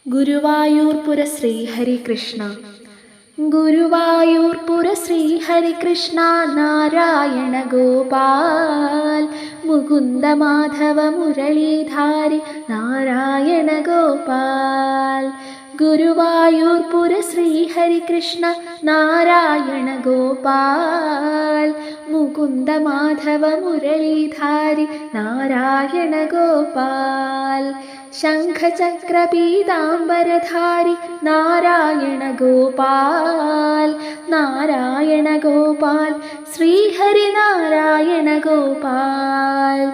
ഗുരുവായൂർപുര ശ്രീഹരികൃഷ്ണ. ഗുരുവായൂർപുര ശ്രീഹരികൃഷ്ണ നാരായണ ഗോപാൽ മുകുന്ദ മാധവ മുരളീധാരി നാരായണ ഗോപാൽ. ഗുരുവായൂർപുര ശ്രീഹരികൃഷ്ണ നാരായണ ഗോപാൽ മുകുന്ദ മാധവ മുരളീധാരി നാരായണ ഗോപാൽ. ശംഖചക്ര പീതാംബരധാരി നാരായണ ഗോപാൽ നാരായണ ഗോപാൽ ശ്രീഹരി നാരായണ ഗോപാൽ.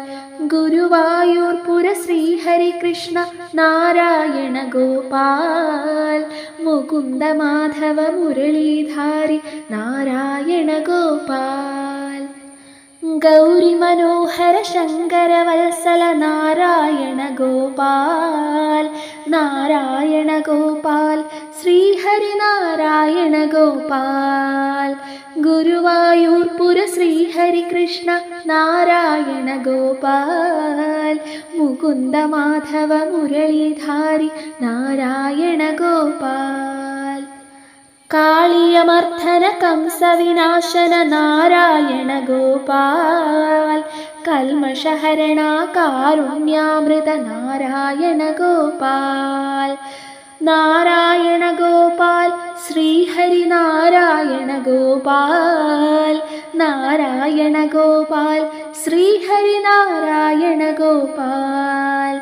ഗുരുവായൂർപുര ശ്രീഹരികൃഷ്ണ നാരായണ ഗോപാൽ മുകുന്ദ മാധവ മുരളീധാരി നാരായണ ഗോപാൽ. ഗൗരി മനോഹര ശങ്കര വത്സല നാരായണ ഗോപാൽ നാരായണ ഗോപാൽ ശ്രീഹരി നാരായണ ഗോപാൽ. ഗുരുവായൂർപുര ശ്രീഹരികൃഷ്ണ നാരായണ ഗോപാൽ മുകുന്ദ മാധവ മുരളീധാരി നാരായണ ഗോപാൽ. കാളിയമർദ്ദന കംസവിനാശന നാരായണ ഗോപാൽ കൽമഷഹരണ കാരുണ്യാമൃത നാരായണ ഗോപാൽ. നാരായണ ഗോപാൽ ശ്രീഹരി നാരായണ ഗോപാൽ നാരായണ ഗോപാൽ ശ്രീഹരി നാരായണ ഗോപാൽ.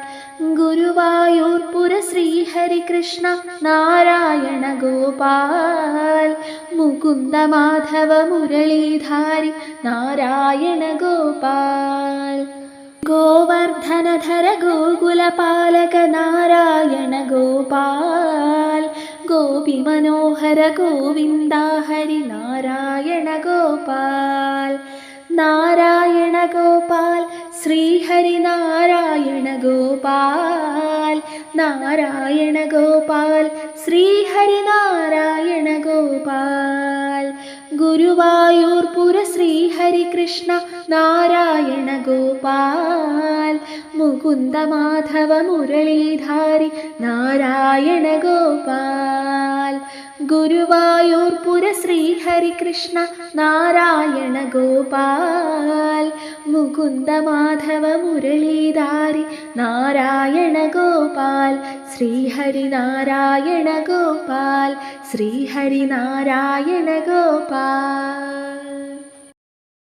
ഗുരുവായൂർപുര ശ്രീഹരികൃഷ്ണ നാരായണ ഗോപാൽ മുകുന്ദ മാധവ മുരളീധാരി നാരായണ ഗോപാൽ. ഗോവർദ്ധനധര ഗോകുലപാലക നാരായണ ഗോപാൽ ഗോപി മനോഹര ഗോവിന്ദ ഹരി നാരായണ ഗോപാൽ. നാരായണ ഗോപാൽ ശ്രീഹരി നാരായണ ഗോപാൽ നാരായണ ഗോപാൽ ശ്രീഹരി നാരായണ ഗോപാൽ. ഗുരുവായൂർപുര ശ്രീഹരികൃഷ്ണ നാരായണ ഗോപാൽ മുകുന്ദ മാധവ മുരളീധാരി നാരായണ ഗോപാൽ. ഗുരുവായൂർപുര ശ്രീഹരികൃഷ്ണ നാരായണ ഗോപാൽ മുകുന്ദ മാധവ മുരളീധാരി നാരായണ ഗോപാൽ ശ്രീഹരി നാരായണ ഗോപാൽ ശ്രീഹരി നാരായണ ഗോപാൽ.